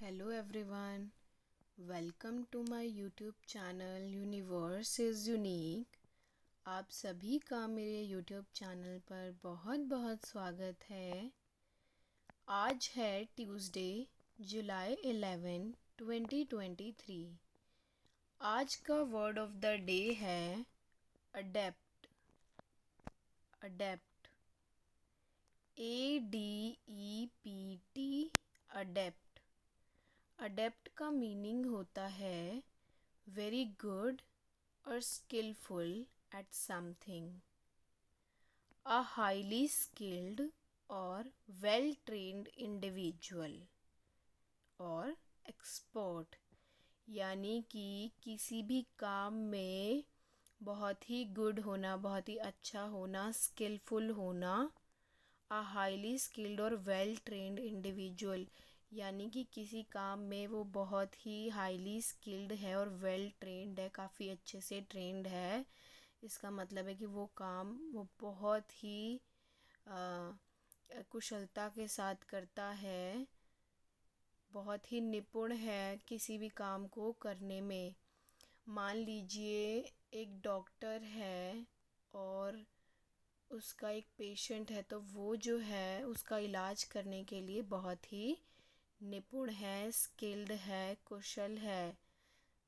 Hello everyone, welcome to my YouTube channel Universe is Unique। आप सभी का मेरे YouTube चैनल पर बहुत बहुत स्वागत है। आज है ट्यूसडे, जुलाई 11, 2023। आज का वर्ड ऑफ द डे है adapt. Adapt, ADEPT, adapt. Adapt का मीनिंग होता है very good or skillful at something, a highly skilled or well trained individual और expert, यानी कि किसी भी काम में बहुत ही गुड होना, बहुत ही अच्छा होना, स्किलफुल होना। a highly skilled और well trained individual, यानी कि किसी काम में वो बहुत ही हाईली स्किल्ड है और वेल ट्रेंड है, काफ़ी अच्छे से ट्रेंड है। इसका मतलब है कि वो बहुत ही कुशलता के साथ करता है, बहुत ही निपुण है किसी भी काम को करने में। मान लीजिए एक डॉक्टर है और उसका एक पेशेंट है, तो वो जो है उसका इलाज करने के लिए बहुत ही निपुण है, स्किल्ड है, कुशल है।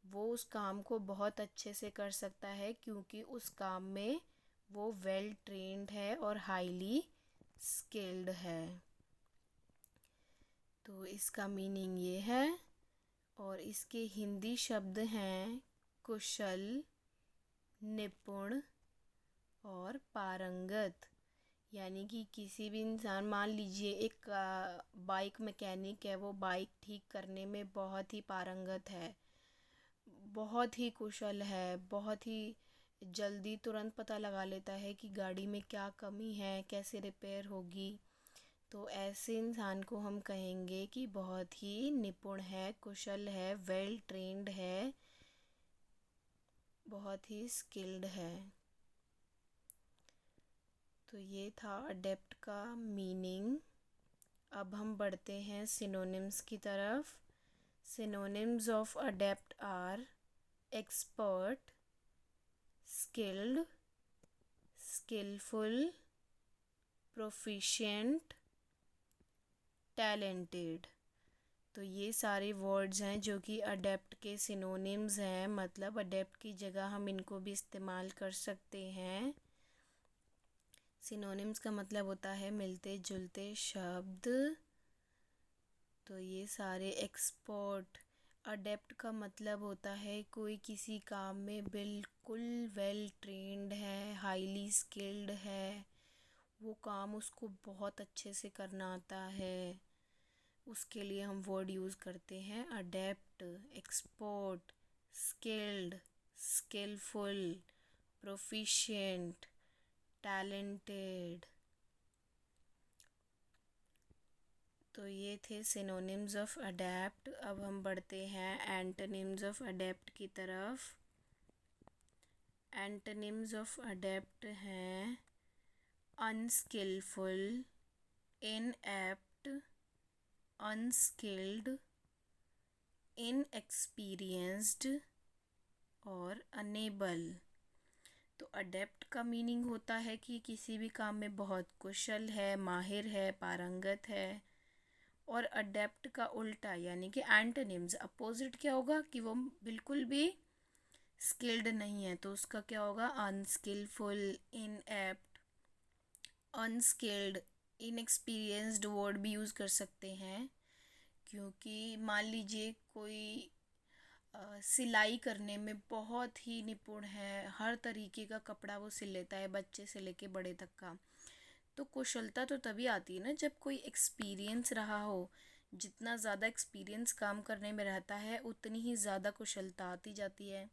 वो उस काम को बहुत अच्छे से कर सकता है क्योंकि उस काम में वो वेल ट्रेंड है और हाईली स्किल्ड है। तो इसका मीनिंग ये है। और इसके हिंदी शब्द हैं कुशल, निपुण और पारंगत। यानी कि किसी भी इंसान, मान लीजिए एक बाइक मैकेनिक है, वो बाइक ठीक करने में बहुत ही पारंगत है, बहुत ही कुशल है, बहुत ही जल्दी तुरंत पता लगा लेता है कि गाड़ी में क्या कमी है, कैसे रिपेयर होगी। तो ऐसे इंसान को हम कहेंगे कि बहुत ही निपुण है, कुशल है, वेल ट्रेंड है, बहुत ही स्किल्ड है। तो ये था अडेप्ट का मीनिंग। अब हम बढ़ते हैं सिनोनिम्स की तरफ। Synonyms of adept are expert, skilled, skilful, proficient, talented. तो ये सारे वर्ड्स हैं जो कि अडेप्ट के सिनोनिम्स हैं, मतलब अडेप्ट की जगह हम इनको भी इस्तेमाल कर सकते हैं। सिनोनिम्स का मतलब होता है मिलते जुलते शब्द। तो ये सारे एक्सपर्ट, अडेप्ट का मतलब होता है कोई किसी काम में बिल्कुल वेल ट्रेंड है, हाईली स्किल्ड है, वो काम उसको बहुत अच्छे से करना आता है। उसके लिए हम वर्ड यूज़ करते हैं adept, expert, skilled, skilful, proficient, talented. तो ये थे सिनोनिम्स ऑफ अडेप्ट। अब हम बढ़ते हैं एंटोनिम्स ऑफ अडेप्ट की तरफ। एंटोनिम्स ऑफ अडेप्ट हैं अनस्किलफुल, इनएप्ट, अनस्किल्ड, इनएक्सपीरियंस्ड और अनेबल। तो अडेप्ट का मीनिंग होता है कि किसी भी काम में बहुत कुशल है, माहिर है, पारंगत है। और अडेप्ट का उल्टा यानी कि एंटोनिम्स, अपोजिट क्या होगा कि वो बिल्कुल भी स्किल्ड नहीं है, तो उसका क्या होगा unskilful, inept, unskilled, inexperienced word भी यूज़ कर सकते हैं। क्योंकि मान लीजिए कोई सिलाई करने में बहुत ही निपुण है, हर तरीके का कपड़ा वो सिल लेता है, बच्चे से लेके बड़े तक का। तो कुशलता तो तभी आती है ना जब कोई एक्सपीरियंस रहा हो। जितना ज़्यादा एक्सपीरियंस काम करने में रहता है उतनी ही ज़्यादा कुशलता आती जाती है।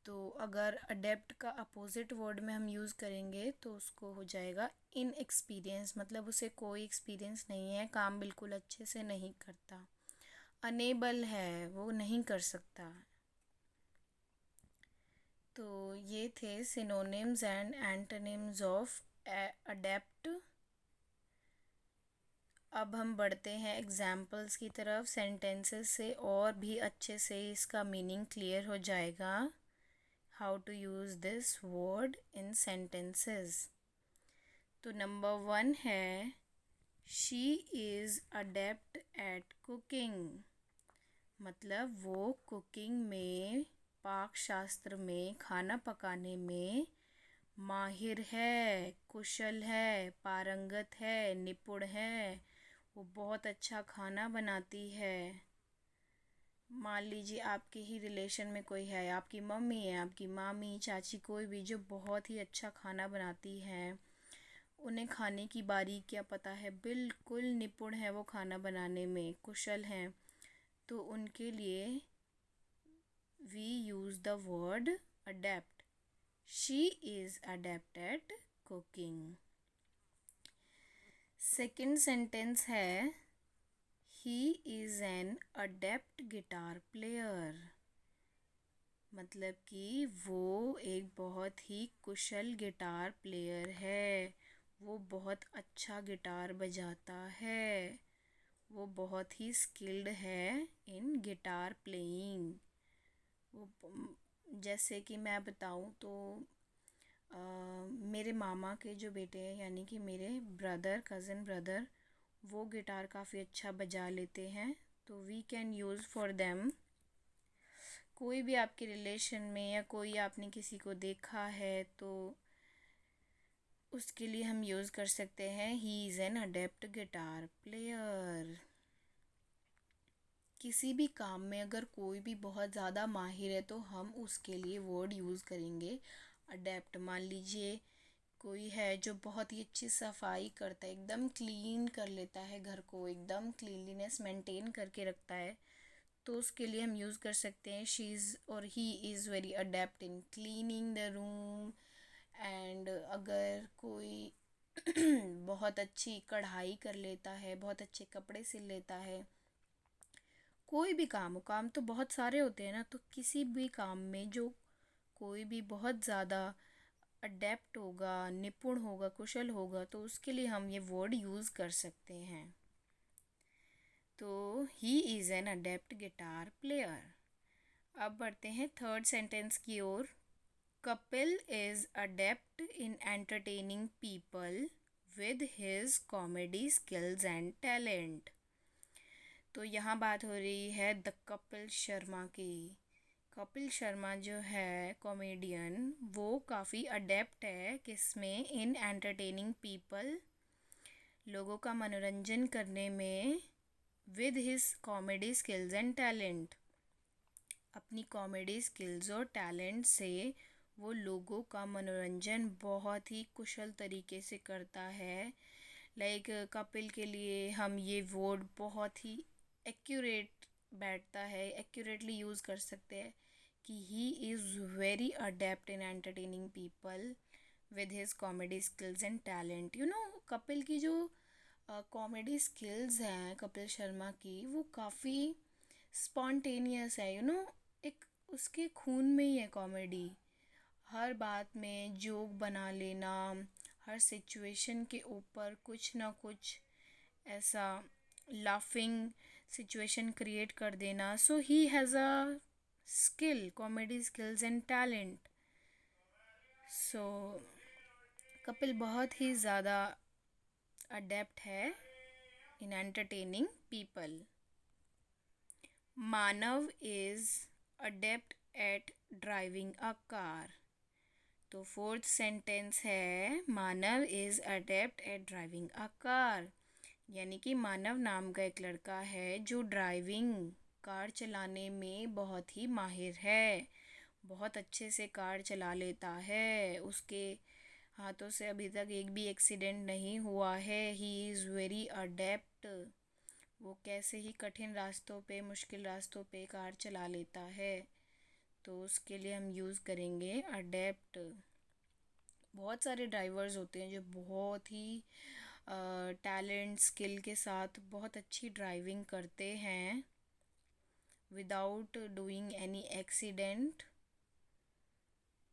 तो अगर अडेप्ट का अपोजिट वर्ड में हम यूज़ करेंगे तो उसको हो जाएगा इनएक्सपीरियंस, मतलब उसे कोई एक्सपीरियंस नहीं है, काम बिल्कुल अच्छे से नहीं करता। अनेबल है, वो नहीं कर सकता। तो ये थे synonyms and antonyms of adapt. अब हम बढ़ते हैं एग्जाम्पल्स की तरफ। सेंटेंसेस से और भी अच्छे से इसका मीनिंग क्लियर हो जाएगा। How to use this word in sentences. तो नंबर 1 है she is adept at cooking. मतलब वो कुकिंग में, पाक शास्त्र में, खाना पकाने में माहिर है, कुशल है, पारंगत है, निपुण है। वो बहुत अच्छा खाना बनाती है। मान लीजिए आपके ही रिलेशन में कोई है, आपकी मम्मी है, आपकी मामी, चाची, कोई भी जो बहुत ही अच्छा खाना बनाती है। उन्हें खाने की बारीकियाँ पता है, बिल्कुल निपुण है वो खाना बनाने में, कुशल हैं। तो उनके लिए we use the word adept. She is adept at cooking. Second sentence है he is an adept guitar player. मतलब कि वो एक बहुत ही कुशल गिटार प्लेयर है। वो बहुत अच्छा गिटार बजाता है। वो बहुत ही स्किल्ड है इन गिटार प्लेइंग। वो जैसे कि मैं बताऊं तो मेरे मामा के जो बेटे हैं, यानी कि मेरे ब्रदर, कज़न ब्रदर, वो गिटार काफ़ी अच्छा बजा लेते हैं। तो we can use for them. कोई भी आपके रिलेशन में या कोई आपने किसी को देखा है तो उसके लिए हम यूज़ कर सकते हैं ही is an adept guitar player. किसी भी काम में अगर कोई भी बहुत ज़्यादा माहिर है तो हम उसके लिए वर्ड यूज़ करेंगे अडेप्ट। मान लीजिए कोई है जो बहुत ही अच्छी सफाई करता है, एकदम क्लीन कर लेता है घर को, एकदम क्लीनलीनेस मेंटेन करके रखता है, तो उसके लिए हम यूज़ कर सकते हैं शी इज़ और he is very adapt in cleaning the room. And अगर कोई बहुत अच्छी कढ़ाई कर लेता है, बहुत अच्छे कपड़े सिल लेता है, कोई भी काम हो, काम तो बहुत सारे होते हैं ना, तो किसी भी काम में जो कोई भी बहुत ज़्यादा अडेप्ट होगा, निपुण होगा, कुशल होगा, तो उसके लिए हम ये वर्ड यूज़ कर सकते हैं। तो he is an adept guitar player. अब बढ़ते हैं थर्ड सेंटेंस की ओर। Kapil is adept in entertaining people with his comedy skills and talent. तो यहाँ बात हो रही है द कपिल शर्मा की। कपिल शर्मा जो है कॉमेडियन, वो काफ़ी अडेप्ट है किसमें, इन एंटरटेनिंग पीपल, लोगों का मनोरंजन करने में, with his comedy skills and talent, अपनी कॉमेडी स्किल्स और टैलेंट से वो लोगों का मनोरंजन बहुत ही कुशल तरीके से करता है। लाइक कपिल के लिए हम ये वर्ड बहुत ही एक्यूरेट बैठता है, एक्यूरेटली यूज़ कर सकते हैं कि he is very adapt in entertaining people with his comedy skills and talent. You know, Kapil की जो कॉमेडी स्किल्स हैं कपिल शर्मा की, वो काफ़ी स्पॉन्टेनियस है। एक उसके खून में ही है कॉमेडी। हर बात में जोक बना लेना, हर सिचुएशन के ऊपर कुछ ना कुछ ऐसा लाफिंग सिचुएशन क्रिएट कर देना। So he has a skill, comedy skills and talent. So Kapil बहुत ही ज़्यादा अडेप्ट है in entertaining people. Manav is adept at driving a car. तो फोर्थ सेंटेंस है Manav is adept at driving a car. यानी कि मानव नाम का एक लड़का है जो ड्राइविंग, कार चलाने में बहुत ही माहिर है, बहुत अच्छे से कार चला लेता है। उसके हाथों से अभी तक एक भी एक्सीडेंट नहीं हुआ है। He is very adapt. वो कैसे ही कठिन रास्तों पे, मुश्किल रास्तों पे कार चला लेता है, तो उसके लिए हम यूज़ करेंगे अडेप्ट। बहुत सारे ड्राइवर्स होते हैं जो बहुत ही टैलेंट, स्किल के साथ बहुत अच्छी ड्राइविंग करते हैं विदाउट डूइंग एनी एक्सीडेंट।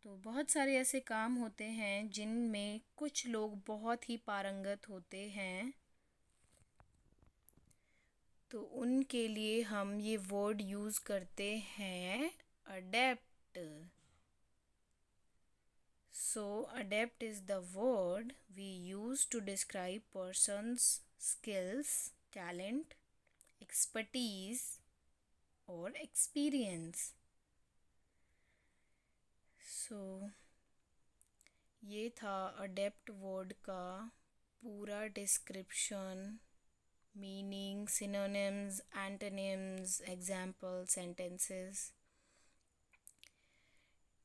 तो बहुत सारे ऐसे काम होते हैं जिनमें कुछ लोग बहुत ही पारंगत होते हैं तो उनके लिए हम ये वर्ड यूज़ करते हैं adapt. So, adapt is the word we use to describe person's skills, talent, expertise or experience. So, ये था adapt वर्ड का पूरा description, meaning, synonyms, antonyms, example, sentences.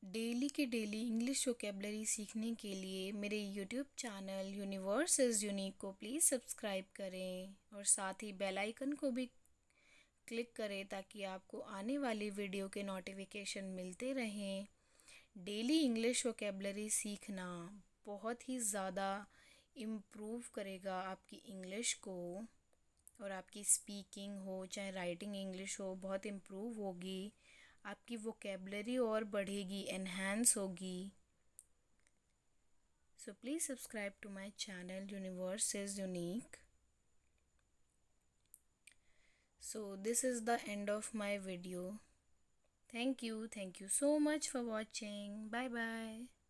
Daily के डेली इंग्लिश वोकेबलरी सीखने के लिए मेरे YouTube channel universe is unique को प्लीज़ सब्सक्राइब करें और साथ ही बेल आइकन को भी क्लिक करें ताकि आपको आने वाली वीडियो के नोटिफिकेशन मिलते रहें। डेली इंग्लिश वोकेबलरी सीखना बहुत ही ज़्यादा इम्प्रूव करेगा आपकी इंग्लिश को, और आपकी स्पीकिंग हो चाहे राइटिंग इंग्लिश हो बहुत इम्प्रूव होगी, आपकी वोकेबलरी और बढ़ेगी, एनहांस होगी। So please subscribe to my channel universe is unique. So this is the end of my video. Thank you so much for watching. Bye bye.